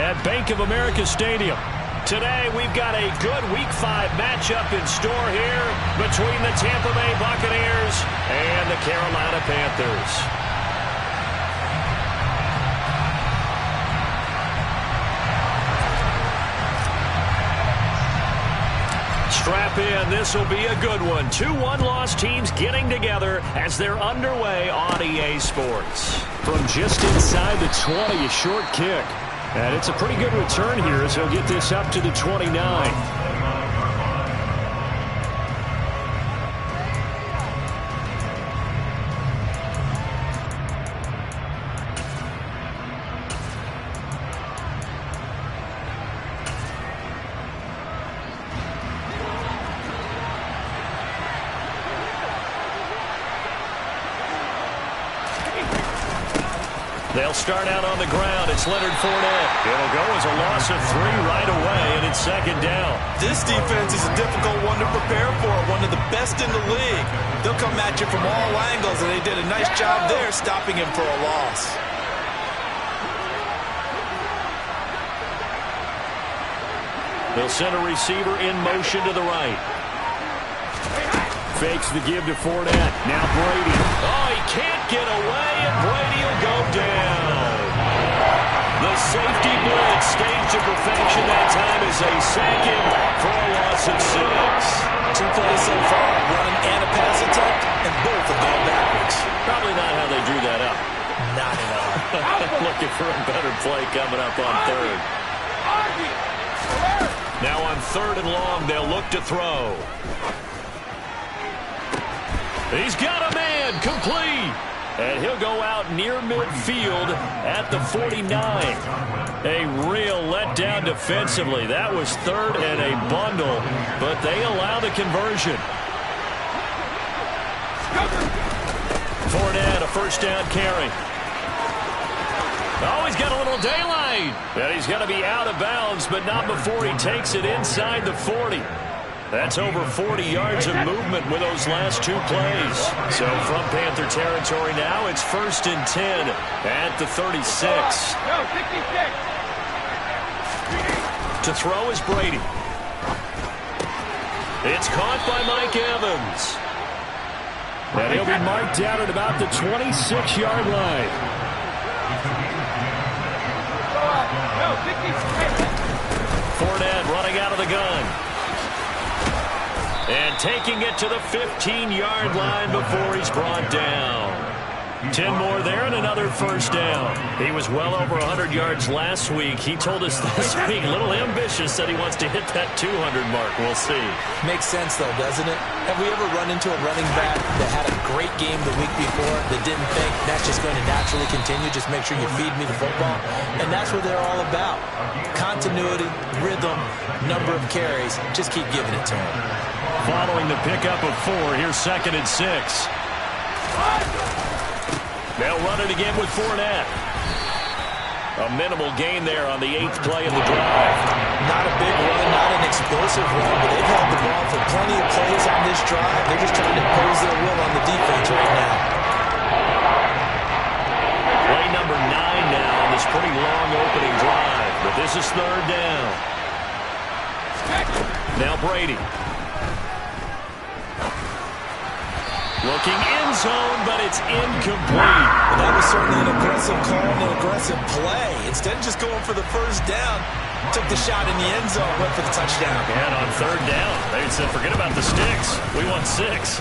at Bank of America Stadium. Today, we've got a good Week 5 matchup in store here between the Tampa Bay Buccaneers and the Carolina Panthers. Strap in. This will be a good one. 2 one-loss teams getting together as they're underway on EA Sports. From just inside the 20, a short kick. And it's a pretty good return here as he'll get this up to the 29. They'll start out on the ground. It's Leonard Fournette. It'll go as a loss of 3 right away, and it's second down. This defense is a difficult one to prepare for, one of the best in the league. They'll come at you from all angles, and they did a nice job there stopping him for a loss. They'll send a receiver in motion to the right. Fakes the give to Fournette. Now Brady. Oh, he can't get away, and Brady will go down. The safety blitz staged to perfection that time as they sack him for a loss of 6. 2 plays so far, a run and a pass attempt, and both have gone backwards. Probably not how they drew that up. Not at all. Looking for a better play coming up on third. Now on 3rd and long, they'll look to throw. He's got a man, complete. And he'll go out near midfield at the 49. A real letdown defensively. That was 3rd and a bundle, but they allow the conversion. Fournette, a first down carry. Oh, he's got a little daylight. And he's going to be out of bounds, but not before he takes it inside the 40. That's over 40 yards of movement with those last 2 plays. So from Panther territory now, it's 1st and 10 at the 36. To throw is Brady. It's caught by Mike Evans. And he'll be marked down at about the 26-yard line. Fournette running out of the gun. And taking it to the 15-yard line before he's brought down. 10 more there and another first down. He was well over 100 yards last week. He told us this week, a little ambitious, said he wants to hit that 200 mark. We'll see. Makes sense, though, doesn't it? Have we ever run into a running back that had a great game the week before that didn't think that's just going to naturally continue? Just make sure you feed me the football. And that's what they're all about. Continuity, rhythm, number of carries. Just keep giving it to him. Following the pickup of 4, here's 2nd and 6. They'll run it again with Fournette. A minimal gain there on the 8th play of the drive. Not a big run, not an explosive run, but they've held the ball for plenty of plays on this drive. They're just trying to impose their will on the defense right now. Play number 9 now on this pretty long opening drive, but this is 3rd down. Now Brady. Looking end zone, but it's incomplete. Well, that was certainly an aggressive call and an aggressive play. Instead of just going for the first down, took the shot in the end zone, went for the touchdown. And on 3rd down, they said, forget about the sticks. We want 6.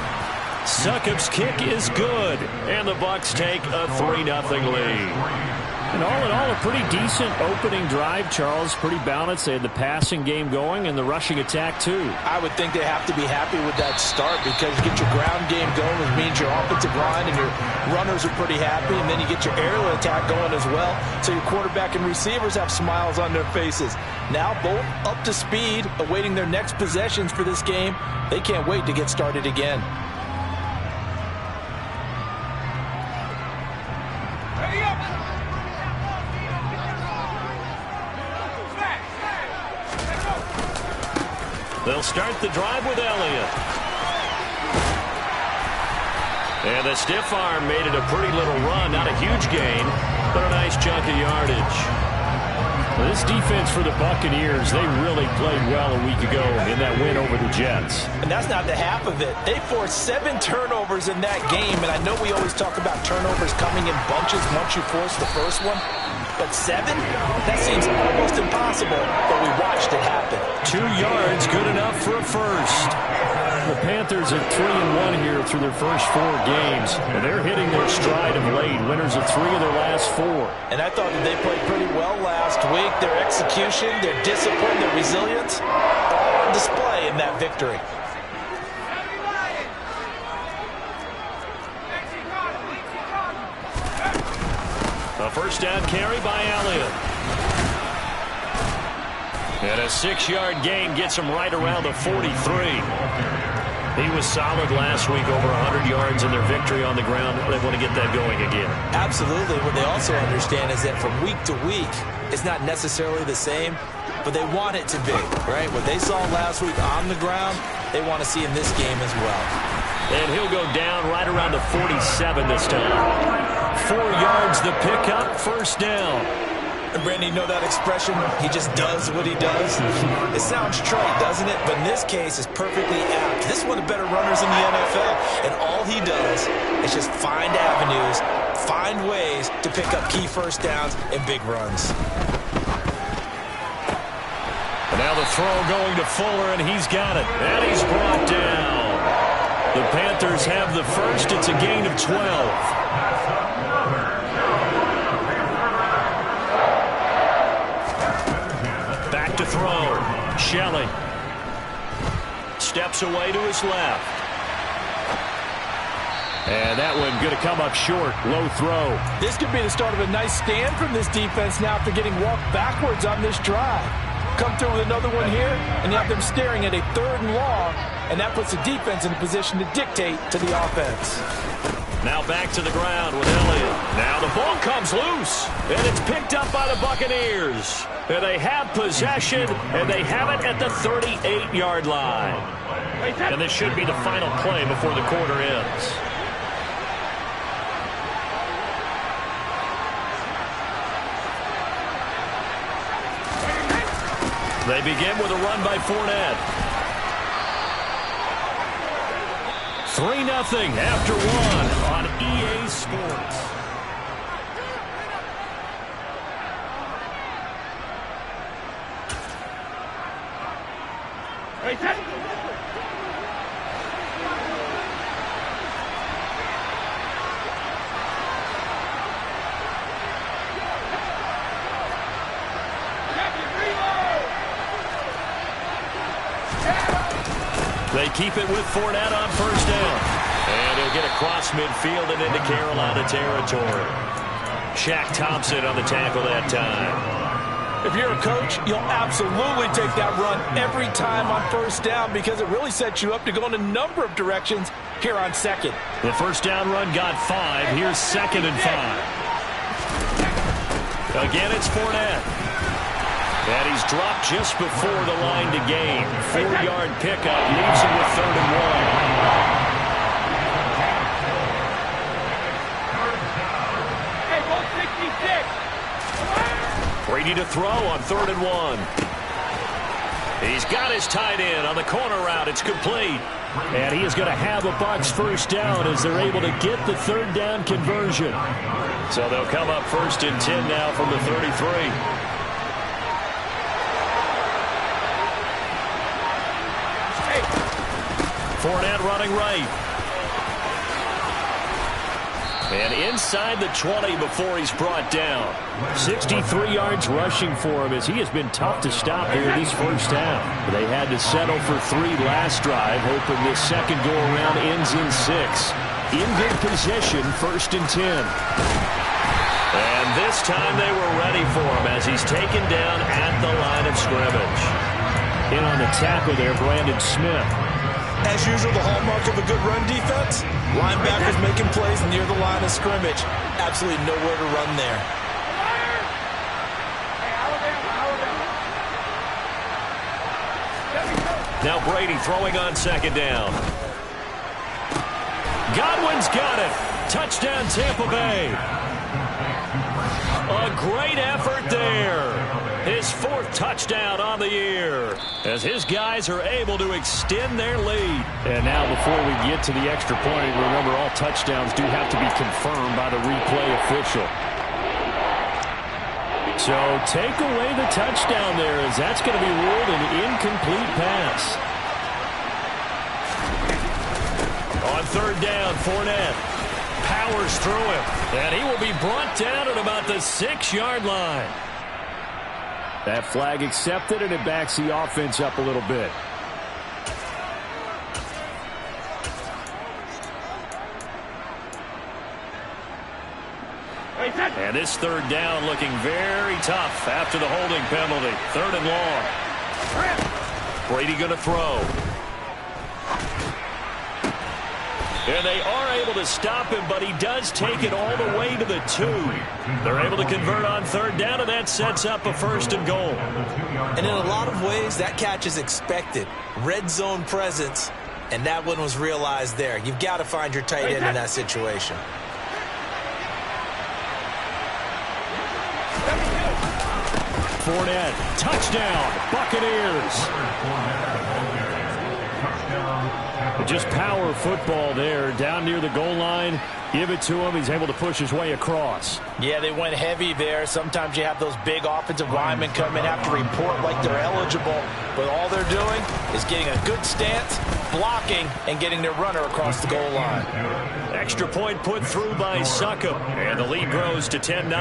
Succop's kick is good, and the Bucs take a 3-0 lead. And all in all, a pretty decent opening drive, Charles. Pretty balanced. They had the passing game going and the rushing attack, too. I would think they have to be happy with that start because you get your ground game going, which means your offensive line and your runners are pretty happy, and then you get your aerial attack going as well. So your quarterback and receivers have smiles on their faces. Now both up to speed, awaiting their next possessions for this game. They can't wait to get started again. They'll start the drive with Elliott. And the stiff arm made it a pretty little run. Not a huge gain, but a nice chunk of yardage. Well, this defense for the Buccaneers, they really played well a week ago in that win over the Jets. And that's not the half of it. They forced 7 turnovers in that game, and I know we always talk about turnovers coming in bunches once you force the first one. But 7? That seems almost impossible, but we watched it happen. 2 yards, good enough for a first. The Panthers are 3-1 here through their first 4 games. And they're hitting their stride of late, winners of 3 of their last 4. And I thought that they played pretty well last week. Their execution, their discipline, their resilience, all on display in that victory. A first down carry by Elliott. And a 6-yard gain gets him right around the 43. He was solid last week, over 100 yards in their victory on the ground. They want to get that going again. Absolutely. What they also understand is that from week to week, it's not necessarily the same, but they want it to be, right? What they saw last week on the ground, they want to see in this game as well. And he'll go down right around the 47 this time. 4 yards the pickup, first down. And Brandon, you know that expression? He just does what he does. It sounds trite, doesn't it? But in this case, it's perfectly apt. This is one of the better runners in the NFL. And all he does is just find avenues, find ways to pick up key first downs and big runs. And now the throw going to Fuller, and he's got it. And he's brought down. The Panthers have the first. It's a gain of 12. To throw. Shelley steps away to his left. And that one going to come up short. Low throw. This could be the start of a nice stand from this defense now after getting walked backwards on this drive. Come through with another one here, and you have them staring at a 3rd and long, and that puts the defense in a position to dictate to the offense. Now back to the ground with Elliott. Now the ball comes loose, and it's picked up by the Buccaneers. And they have possession, and they have it at the 38-yard line. And this should be the final play before the quarter ends. They begin with a run by Fournette. 3-0 after 1 on EA Sports. They keep it with Fournette on first down. And he'll get across midfield and into Carolina territory. Shaq Thompson on the tackle that time. If you're a coach, you'll absolutely take that run every time on first down because it really sets you up to go in a number of directions here on second. The first down run got 5. Here's 2nd and 5. Again, it's Fournette. And he's dropped just before the line to gain. 4-yard pickup leaves him with 3rd and 1. Brady to throw on 3rd and 1. He's got his tight end on the corner route. It's complete. And he is going to have a Bucs first down as they're able to get the 3rd down conversion. So they'll come up 1st and 10 now from the 33. Fournette running right. And inside the 20 before he's brought down. 63 yards rushing for him as he has been tough to stop here this first half. They had to settle for 3 last drive, hoping this second go-around ends in 6. In good position, 1st and 10. And this time they were ready for him as he's taken down at the line of scrimmage. In on the tackle there, Brandon Smith. As usual, the hallmark of a good run defense, linebackers making plays near the line of scrimmage. Absolutely nowhere to run there. Now Brady throwing on 2nd down. Godwin's got it. Touchdown, Tampa Bay. A great effort there. His 4th touchdown on the year as his guys are able to extend their lead. And now before we get to the extra point, remember all touchdowns do have to be confirmed by the replay official. So take away the touchdown there as that's going to be ruled an incomplete pass. On 3rd down, Fournette powers through him, and he will be brought down at about the 6-yard line. That flag accepted, and it backs the offense up a little bit. And this 3rd down looking very tough after the holding penalty. 3rd and long. Brady going to throw. And they are able to stop him, but he does take it all the way to the 2. They're able to convert on 3rd down, and that sets up a 1st and goal. And in a lot of ways, that catch is expected. Red zone presence, and that one was realized there. You've got to find your tight end in that situation. Fournette, touchdown, Buccaneers. Just power football there, down near the goal line. Give it to him. He's able to push his way across. Yeah, they went heavy there. Sometimes you have those big offensive linemen come in, have to report like they're eligible. But all they're doing is getting a good stance, blocking, and getting their runner across the goal line. Extra point put through by Succop. And the lead grows to 10-0.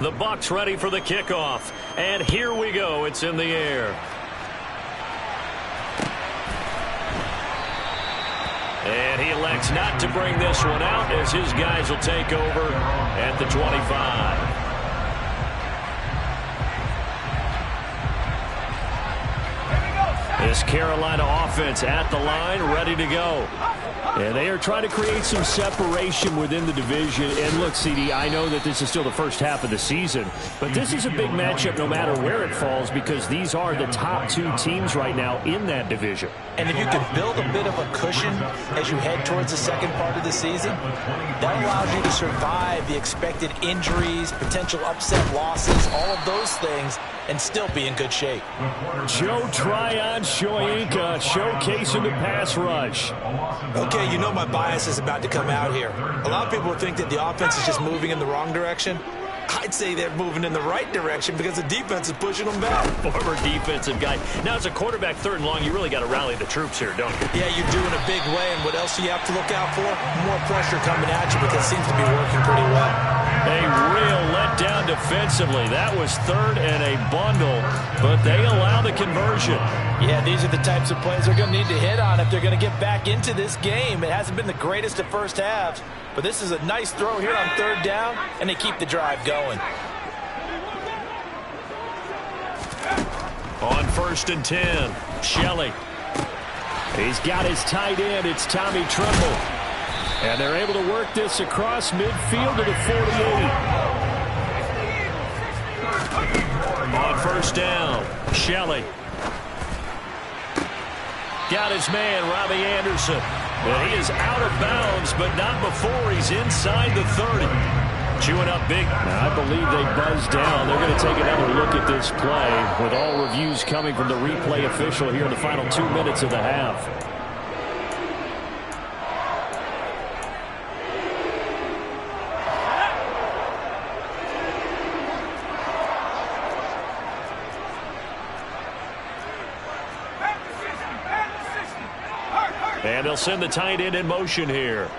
The Bucs ready for the kickoff. And here we go. It's in the air. And he elects not to bring this one out as his guys will take over at the 25. This Carolina offense at the line, ready to go. And they are trying to create some separation within the division. And look, CD, I know that this is still the first half of the season, but this is a big matchup no matter where it falls because these are the top 2 teams right now in that division. And if you can build a bit of a cushion as you head towards the second part of the season, that allows you to survive the expected injuries, potential upset losses, all of those things, and still be in good shape. Joe Tryon-Shoyinka showcasing the pass rush. Okay, you know my bias is about to come out here. A lot of people think that the offense is just moving in the wrong direction. I'd say they're moving in the right direction because the defense is pushing them back. Former defensive guy. Now, as a quarterback 3rd and long, you really got to rally the troops here, don't you? Yeah, you do in a big way. And what else do you have to look out for? More pressure coming at you because it seems to be working pretty well. A real letdown defensively. That was 3rd and a bundle, but they allow the conversion. Yeah, these are the types of plays they're going to need to hit on if they're going to get back into this game. It hasn't been the greatest of first halves, but this is a nice throw here on 3rd down, and they keep the drive going. On 1st and 10, Shelley. He's got his tight end. It's Tommy Tremble. And they're able to work this across midfield to the 48. On 1st down, Shelley. Got his man, Robbie Anderson. And he is out of bounds, but not before he's inside the 30. Chewing up big. Now, I believe they buzzed down. They're going to take another look at this play with all reviews coming from the replay official here in the final 2 minutes of the half. And they'll send the tight end in motion here.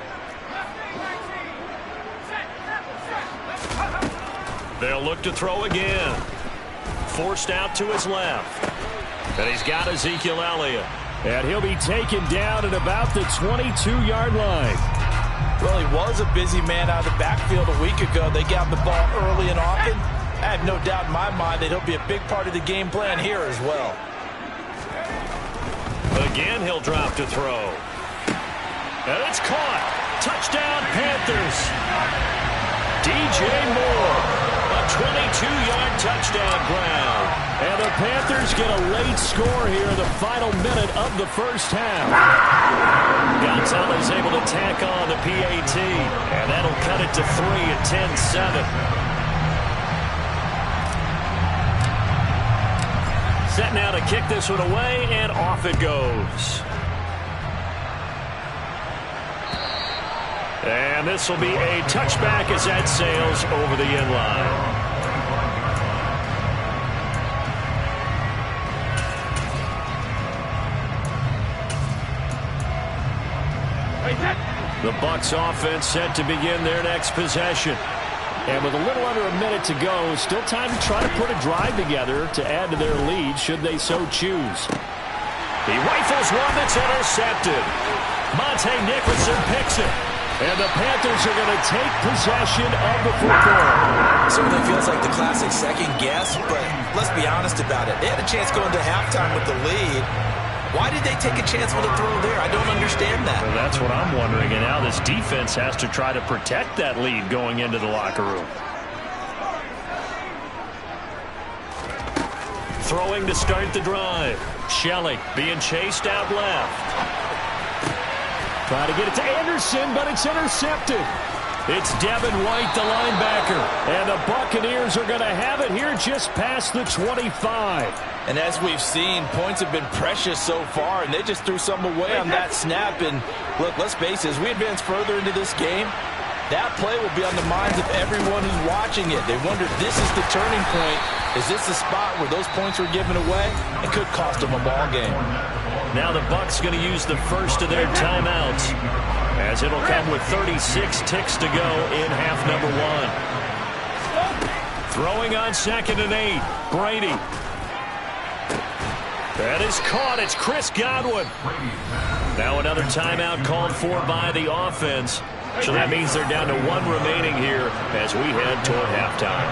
They'll look to throw again. Forced out to his left. And he's got Ezekiel Elliott. And he'll be taken down at about the 22-yard line. Well, he was a busy man out of the backfield a week ago. They got the ball early and often. I have no doubt in my mind that he'll be a big part of the game plan here as well. Again, he'll drop to throw. And it's caught. Touchdown, Panthers. DJ Moore, a 22-yard touchdown ground. And the Panthers get a late score here in the final minute of the first half. Gonzalez able to tack on the PAT. And that'll cut it to 3 at 10-7. Set now to kick this one away, and off it goes. And this will be a touchback as that sails over the end line. The Bucs offense set to begin their next possession. And with a little under a minute to go, still time to try to put a drive together to add to their lead should they so choose. He rifles one that's intercepted. Monte Nicholson picks it. And the Panthers are going to take possession of the football. Certainly feels like the classic second guess, but let's be honest about it. They had a chance going to halftime with the lead. Why did they take a chance with a throw there? I don't understand that. Well, that's what I'm wondering. And now this defense has to try to protect that lead going into the locker room. Throwing to start the drive. Shelley being chased out left. Trying to get it to Anderson, but it's intercepted. It's Devin White, the linebacker. And the Buccaneers are going to have it here just past the 25. And as we've seen, points have been precious so far, and they just threw some away on that snap. And look, let's face it, as we advance further into this game, that play will be on the minds of everyone who's watching it. They wonder, this is the turning point. Is this the spot where those points were given away? It could cost them a ball game. Now the Bucs going to use the first of their timeouts, as it'll come with 36 ticks to go in half number one. Throwing on 2nd and 8. Brady. That is caught. It's Chris Godwin. Now another timeout called for by the offense. So that means they're down to 1 remaining here as we head toward halftime.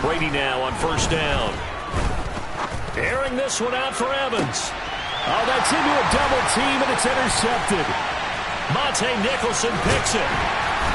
Brady now on 1st down. Airing this one out for Evans. Oh, that's into a double team, and it's intercepted. Monte Nicholson picks it.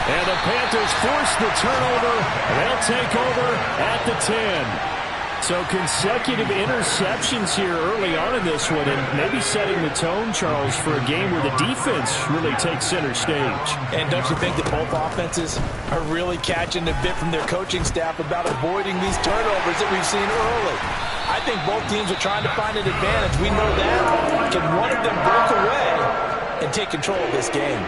And the Panthers force the turnover. They'll take over at the 10. So consecutive interceptions here early on in this one, and maybe setting the tone, Charles, for a game where the defense really takes center stage. And don't you think that both offenses are really catching the bit from their coaching staff about avoiding these turnovers that we've seen early? I think both teams are trying to find an advantage. We know that. Can one of them break away and take control of this game?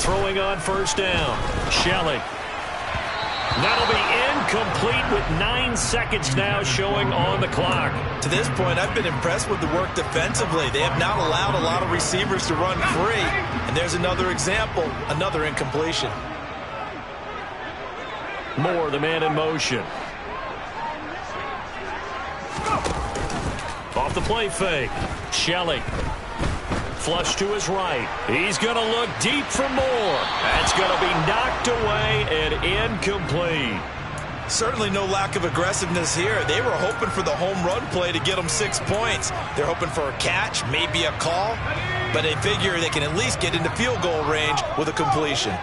Throwing on 1st down. Shelley. That'll be incomplete with 9 seconds now showing on the clock. To this point, I've been impressed with the work defensively. They have not allowed a lot of receivers to run free. And there's another example, another incompletion. Moore, the man in motion. Off the play fake. Shelley. Flush to his right. He's going to look deep for Moore. That's going to be knocked away and incomplete. Certainly no lack of aggressiveness here. They were hoping for the home run play to get them 6 points. They're hoping for a catch, maybe a call, but they figure they can at least get into field goal range with a completion.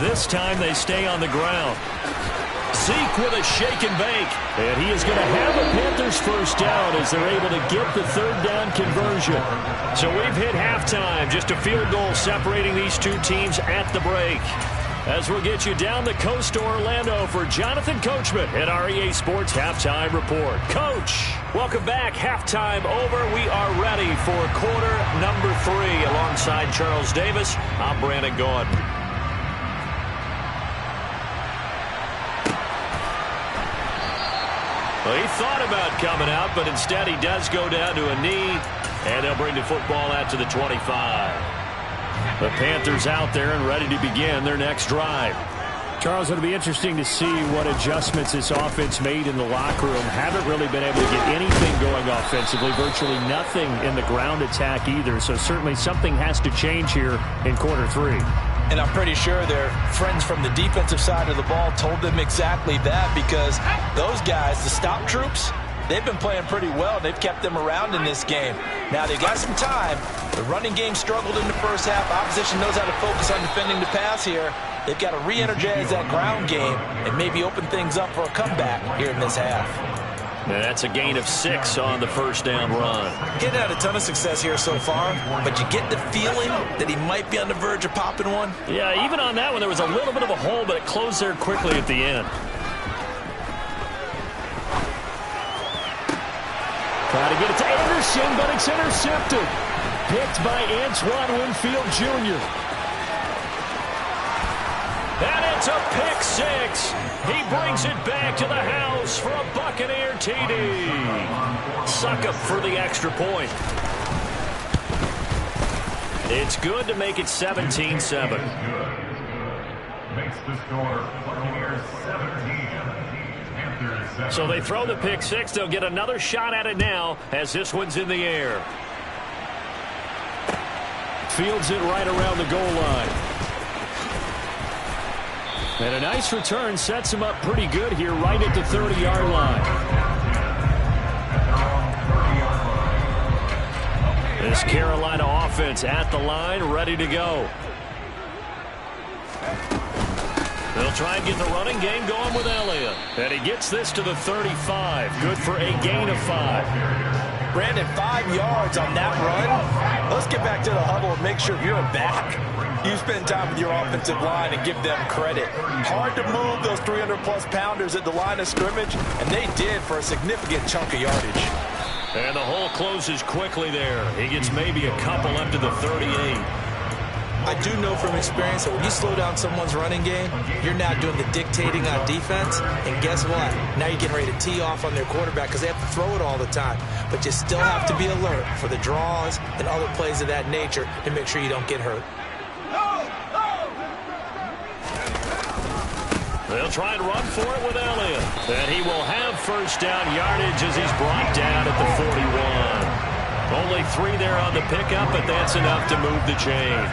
This time they stay on the ground. Zeke with a shake and bake. And he is going to have the Panthers 1st down as they're able to get the 3rd down conversion. So we've hit halftime. Just a field goal separating these two teams at the break. As we'll get you down the coast to Orlando for Jonathan Coachman at our EA Sports Halftime Report. Coach, welcome back. Halftime over. We are ready for quarter number 3. Alongside Charles Davis, I'm Brandon Gordon. Well, he thought about coming out, but instead he does go down to a knee, and they'll bring the football out to the 25. The Panthers out there and ready to begin their next drive. Charles, it'll be interesting to see what adjustments this offense made in the locker room. Haven't really been able to get anything going offensively, virtually nothing in the ground attack either, so certainly something has to change here in quarter 3. And I'm pretty sure their friends from the defensive side of the ball told them exactly that, because those guys, the stop troops, they've been playing pretty well. They've kept them around in this game. Now, they've got some time. The running game struggled in the first half. Opposition knows how to focus on defending the pass here. They've got to re-energize that ground game and maybe open things up for a comeback here in this half. And that's a gain of 6 on the first down run. He hadn't had a ton of success here so far, but you get the feeling that he might be on the verge of popping one. Yeah, even on that one, there was a little bit of a hole, but it closed there quickly at the end. Trying to get it to Anderson, but it's intercepted. Picked by Antoine Winfield Jr. And it's a pick 6. He brings it back to the house for a Buccaneer TD. Suckup for the extra point. It's good to make it 17-7. Makes the score Buccaneers 17. So they throw the pick 6. They'll get another shot at it now as this one's in the air. Fields it right around the goal line. And a nice return sets him up pretty good here right at the 30-yard line. This Carolina offense at the line, ready to go. They'll try and get the running game going with Elliott. And he gets this to the 35. Good for a gain of 5. Brandon, 5 yards on that run. Let's get back to the huddle and make sure you're back. You spend time with your offensive line and give them credit. Hard to move those 300-plus pounders at the line of scrimmage, and they did for a significant chunk of yardage. And the hole closes quickly there. He gets maybe a couple up to the 38. I do know from experience that when you slow down someone's running game, you're now doing the dictating on defense. And guess what? Now you're getting ready to tee off on their quarterback because they have to throw it all the time. But you still have to be alert for the draws and other plays of that nature to make sure you don't get hurt. They'll try and run for it with Elliott. And he will have first down yardage as he's brought down at the 41. Only 3 there on the pickup, but that's enough to move the chains.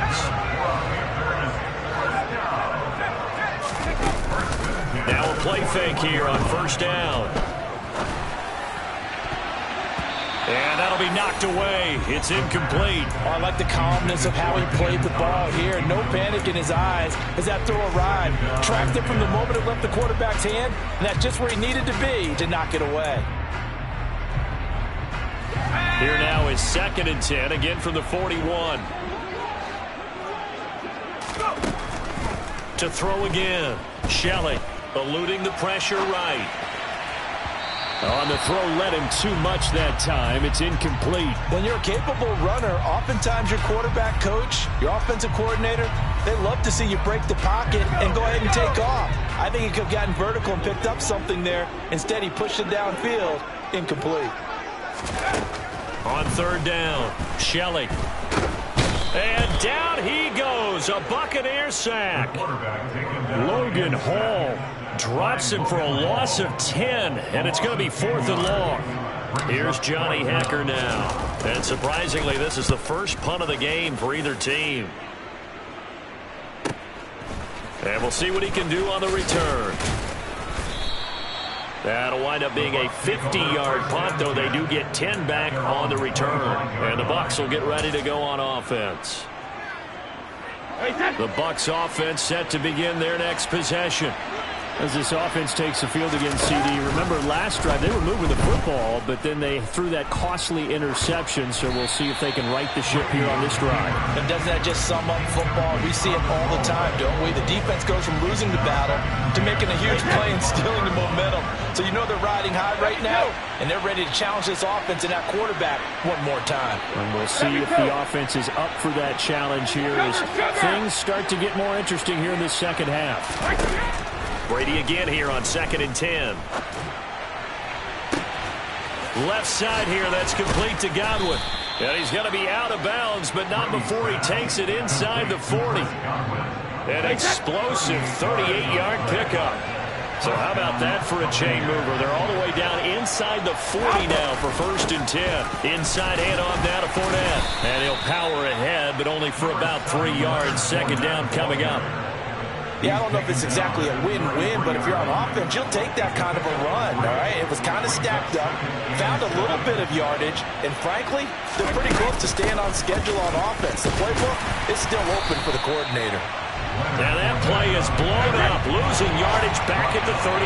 Now a play fake here on first down. And that'll be knocked away. It's incomplete. Oh, I like the calmness of how he played the ball here. No panic in his eyes as that throw arrived. Tracked it from the moment it left the quarterback's hand, and that's just where he needed to be to knock it away. Here now is 2nd and 10, again from the 41. To throw again. Shelley eluding the pressure right. On the throw, led him too much that time. It's incomplete. When you're a capable runner, oftentimes your quarterback coach, your offensive coordinator, they love to see you break the pocket and go ahead and take off. I think he could have gotten vertical and picked up something there. Instead, he pushed it downfield. Incomplete. On 3rd down, Shelley. And down he goes. A Buccaneer sack. Logan Hall drops him for a loss of 10. And it's going to be 4th and long. Here's Johnny Hecker now. And surprisingly, this is the first punt of the game for either team. And we'll see what he can do on the return. That'll wind up being a 50-yard punt, though they do get 10 back on the return. And the Bucs will get ready to go on offense. The Bucs offense set to begin their next possession. As this offense takes the field against CD, remember last drive they were moving the football, but then they threw that costly interception, so we'll see if they can right the ship here on this drive. And doesn't that just sum up football? We see it all the time, don't we? The defense goes from losing the battle to making a huge play and stealing the momentum. So you know they're riding high right now, and they're ready to challenge this offense and that quarterback one more time. And we'll see if the offense is up for that challenge here as things start to get more interesting here in the second half. Brady again here on 2nd and 10. Left side here, that's complete to Godwin. And he's going to be out of bounds, but not before he takes it inside the 40. An explosive 38-yard pickup. So how about that for a chain mover? They're all the way down inside the 40 now for 1st and 10. Inside handoff now to Fournette. And he'll power ahead, but only for about 3 yards. 2nd down coming up. Yeah, I don't know if it's exactly a win-win, but if you're on offense, you'll take that kind of a run, all right? It was kind of stacked up, found a little bit of yardage, and frankly, they're pretty close to staying on schedule on offense. The playbook is still open for the coordinator. And that play is blown up, losing yardage back at the 35.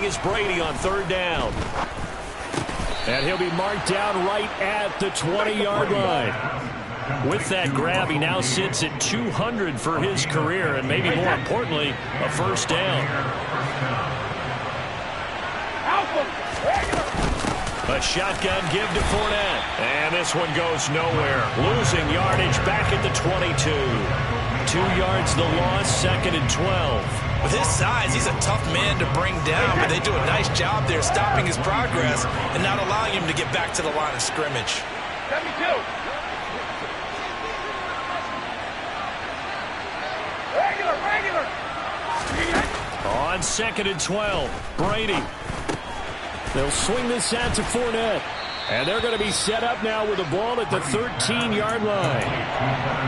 is Brady on third down. And he'll be marked down right at the 20-yard line. With that grab, he now sits at 200 for his career, and maybe more importantly, a first down. A shotgun give to Fournette. And this one goes nowhere. Losing yardage back at the 22. 2 yards the loss, 2nd and 12. With his size, he's a tough man to bring down, but they do a nice job there stopping his progress and not allowing him to get back to the line of scrimmage. 72. Regular. On 2nd and 12, Brady. They'll swing this out to Fournette. And they're going to be set up now with the ball at the 13-yard line.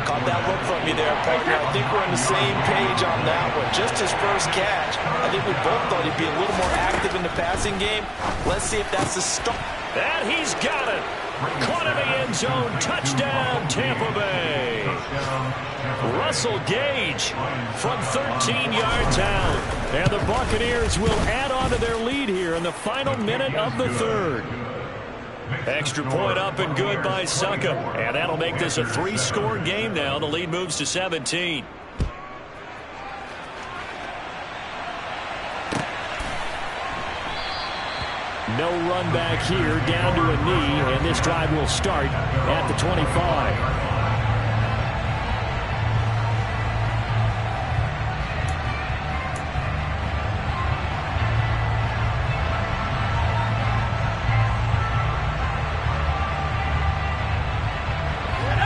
Caught that look from you there, partner. I think we're on the same page on that one. Just his first catch. I think we both thought he'd be a little more active in the passing game. Let's see if that's the start. And he's got it. Caught in the end zone. Touchdown, Tampa Bay. Russell Gage from 13 yards out. And the Buccaneers will add on to their lead here in the final minute of the third. Extra point up and good by Succop. And that'll make this a 3-score game now. The lead moves to 17. No run back here, down to a knee, and this drive will start at the 25.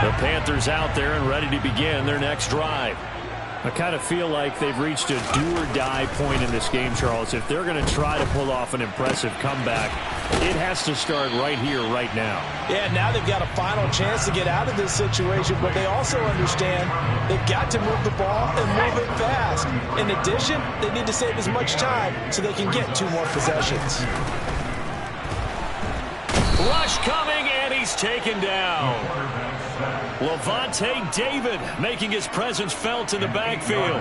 The Panthers out there and ready to begin their next drive. I kind of feel like they've reached a do-or-die point in this game, Charles. If they're going to try to pull off an impressive comeback, it has to start right here, right now. Yeah, now they've got a final chance to get out of this situation, but they also understand they've got to move the ball and move it fast. In addition, they need to save as much time so they can get 2 more possessions. Rush coming, and he's taken down. Levante David making his presence felt in the backfield.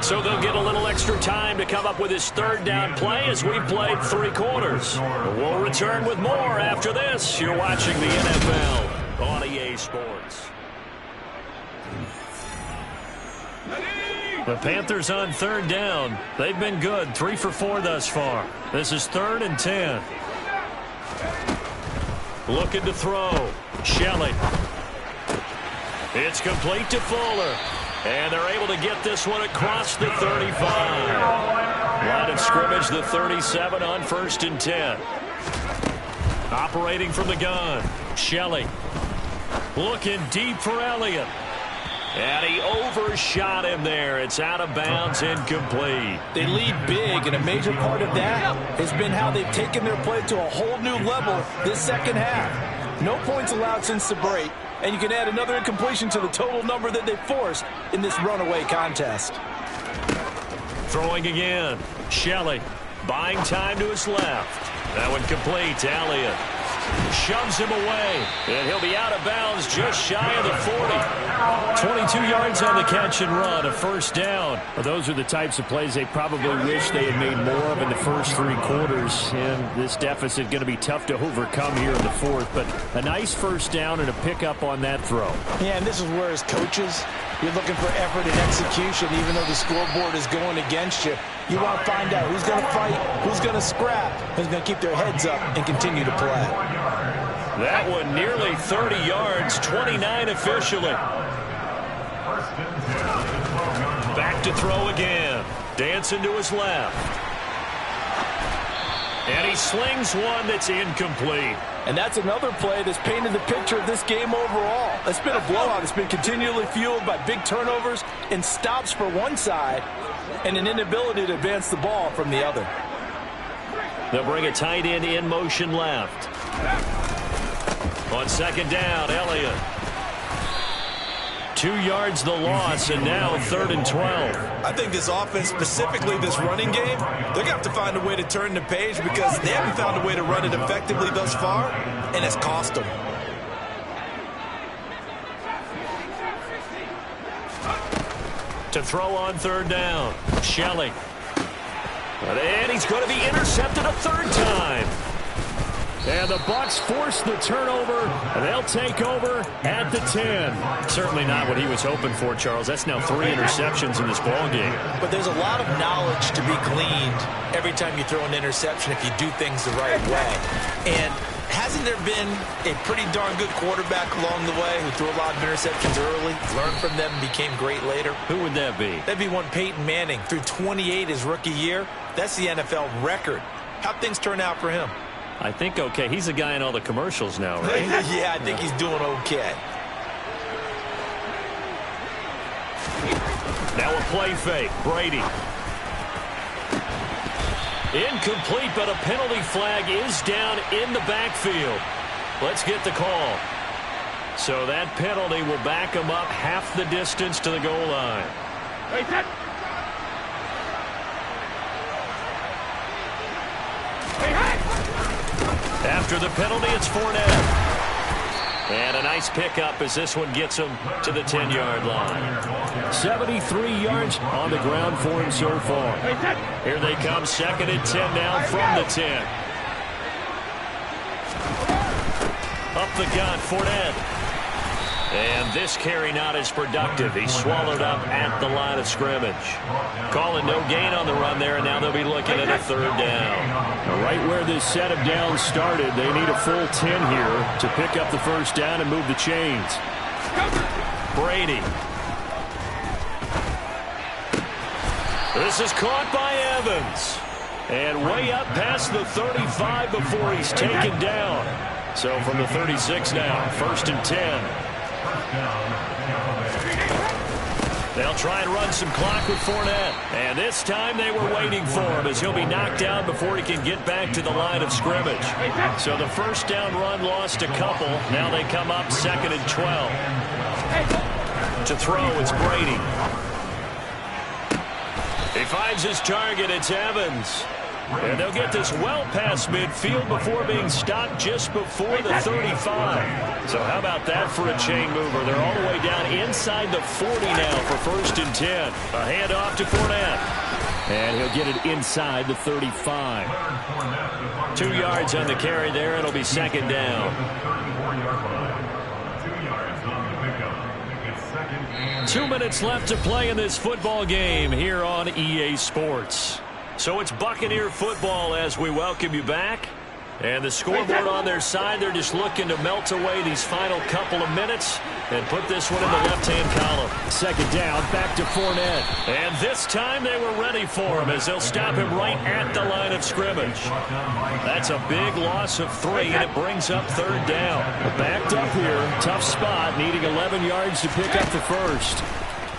So they'll get a little extra time to come up with his third down play as we've played 3 quarters. We'll return with more after this. You're watching the NFL on EA Sports. The Panthers on third down. They've been good, 3 for 4 thus far. This is 3rd and 10. Looking to throw. Shelley. It's complete to Fuller. And they're able to get this one across the 35. Line of scrimmage, the 37 on 1st and 10. Operating from the gun. Shelley. Looking deep for Elliott. And he overshot him there. It's out of bounds, incomplete. They lead big, and a major part of that has been how they've taken their play to a whole new level this second half. No points allowed since the break, and you can add another incompletion to the total number that they forced in this runaway contest. Throwing again. Shelley buying time to his left. That one complete to Elliott. Shoves him away, and he'll be out of bounds just shy of the 40. 22 yards on the catch and run, a first down. Well, those are the types of plays they probably wish they had made more of in the first 3 quarters, and this deficit going to be tough to overcome here in the 4th, but a nice first down and a pickup on that throw. Yeah, and this is where as coaches, you're looking for effort and execution, even though the scoreboard is going against you. You want to find out who's going to fight, who's going to scrap, who's going to keep their heads up and continue to play. That one nearly 30 yards, 29 officially. Back to throw again. Dancing to his left. And he slings one that's incomplete. And that's another play that's painted the picture of this game overall. It's been a blowout. It's been continually fueled by big turnovers and stops for one side and an inability to advance the ball from the other. They'll bring a tight end in motion left. On 2nd down, Elliott. 2 yards the loss, and now 3rd and 12. I think this offense, specifically this running game, they're going to have to find a way to turn the page because they haven't found a way to run it effectively thus far, and it's cost them. To throw on 3rd down, Shelley. And he's going to be intercepted a third time. And the Bucs force the turnover, and they'll take over at the 10. Certainly not what he was hoping for, Charles. That's now 3 interceptions in this ball game. But there's a lot of knowledge to be gleaned every time you throw an interception if you do things the right way. And hasn't there been a pretty darn good quarterback along the way who threw a lot of interceptions early, learned from them, and became great later? Who would that be? That'd be one Peyton Manning. Threw 28 his rookie year. That's the NFL record. How'd things turn out for him? I think okay. He's a guy in all the commercials now, right? Yeah, I think he's doing okay. Now a play fake. Brady. Incomplete, but a penalty flag is down in the backfield. Let's get the call. So that penalty will back him up half the distance to the goal line. Hey, set. Hey, hey. After the penalty, it's Fournette. And a nice pickup as this one gets him to the 10-yard line. 73 yards on the ground for him so far. Here they come, 2nd and 10 now from the 10. Up the gun, Fournette. And this carry not as productive. He's swallowed up at the line of scrimmage. Calling no gain on the run there, and now they'll be looking at a 3rd down. Now, right where this set of downs started, they need a full 10 here to pick up the 1st down and move the chains. Brady. This is caught by Evans. And way up past the 35 before he's taken down. So from the 36 now, 1st and 10. They'll try and run some clock with Fournette. And this time they were waiting for him as he'll be knocked down before he can get back to the line of scrimmage. So the 1st down run lost a couple. Now they come up 2nd and 12. To throw, it's Brady. He finds his target. It's Evans. And they'll get this well past midfield before being stopped just before the 35. So how about that for a chain mover? They're all the way down inside the 40 now for 1st and 10. A handoff to Fournette. And he'll get it inside the 35. 2 yards on the carry there. It'll be 2nd down. 2 minutes left to play in this football game here on EA Sports. So it's Buccaneer football as we welcome you back. And the scoreboard on their side, they're just looking to melt away these final couple of minutes and put this one in the left-hand column. 2nd down, back to Fournette. And this time they were ready for him as they'll stop him right at the line of scrimmage. That's a big loss of 3, and it brings up 3rd down. Backed up here, tough spot, needing 11 yards to pick up the 1st.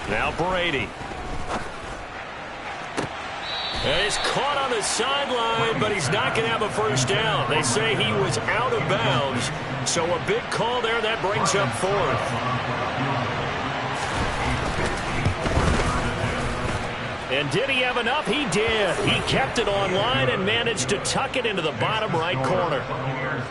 Now Brady. And he's caught on the sideline, but he's not going to have a 1st down. They say he was out of bounds, so a big call there. That brings up 4th. And did he have enough? He did. He kept it online and managed to tuck it into the bottom right corner.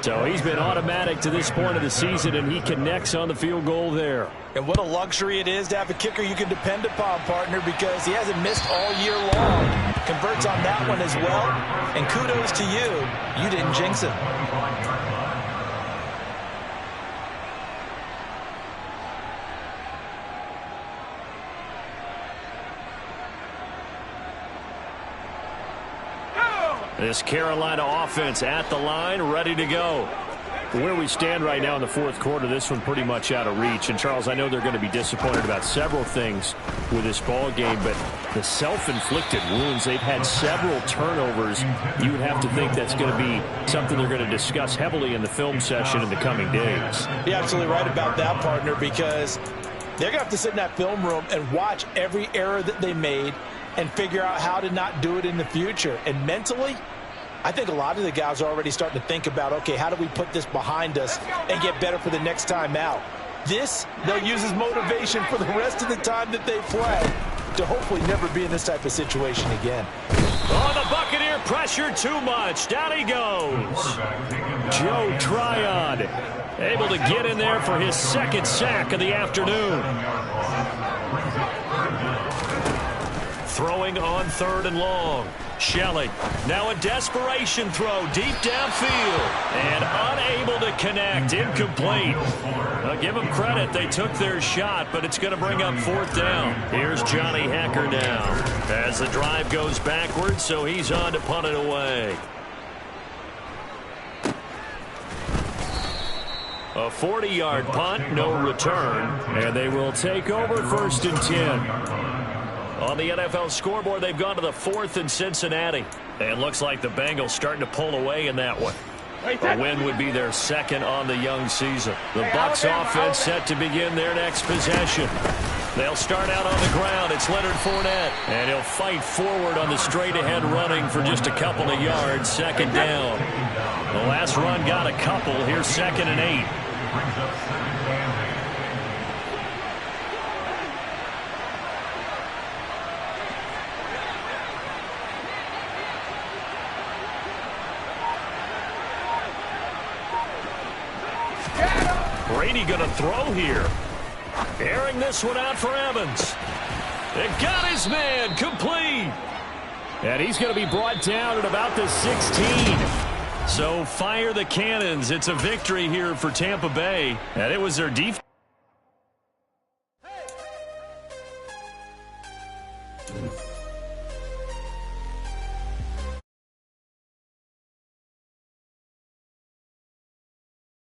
So he's been automatic to this point of the season, and he connects on the field goal there. And what a luxury it is to have a kicker you can depend upon, partner, because he hasn't missed all year long. Converts on that one as well. And kudos to you. You didn't jinx it. This Carolina offense at the line, ready to go. Where we stand right now in the 4th quarter, this one pretty much out of reach. And, Charles, I know they're going to be disappointed about several things with this ball game, but the self-inflicted wounds, they've had several turnovers. You would have to think that's going to be something they're going to discuss heavily in the film session in the coming days. You're absolutely right about that, partner, because they're going to have to sit in that film room and watch every error that they made and figure out how to not do it in the future. And mentally, I think a lot of the guys are already starting to think about, okay, how do we put this behind us and get better for the next time out? This, they'll use as motivation for the rest of the time that they play to hopefully never be in this type of situation again. Oh, the Buccaneer pressure too much. Down he goes. Joe Tryon able to get in there for his 2nd sack of the afternoon. Throwing on 3rd and long. Shelley, now a desperation throw deep downfield. And unable to connect, incomplete. I'll give them credit, they took their shot, but it's going to bring up 4th down. Here's Johnny Hecker now. As the drive goes backwards, so he's on to punt it away. A 40-yard punt, no return. And they will take over 1st and 10. On the NFL scoreboard, they've gone to the 4th in Cincinnati. And it looks like the Bengals starting to pull away in that one. A win would be their 2nd on the young season. The Bucs offense set to begin their next possession. They'll start out on the ground. It's Leonard Fournette. And he'll fight forward on the straight-ahead running for just a couple of yards. 2nd down. The last run got a couple. Here's 2nd and 8. Brady going to throw here. Airing this one out for Evans. It got his man complete. And he's going to be brought down at about the 16. So fire the cannons. It's a victory here for Tampa Bay. And it was their defense.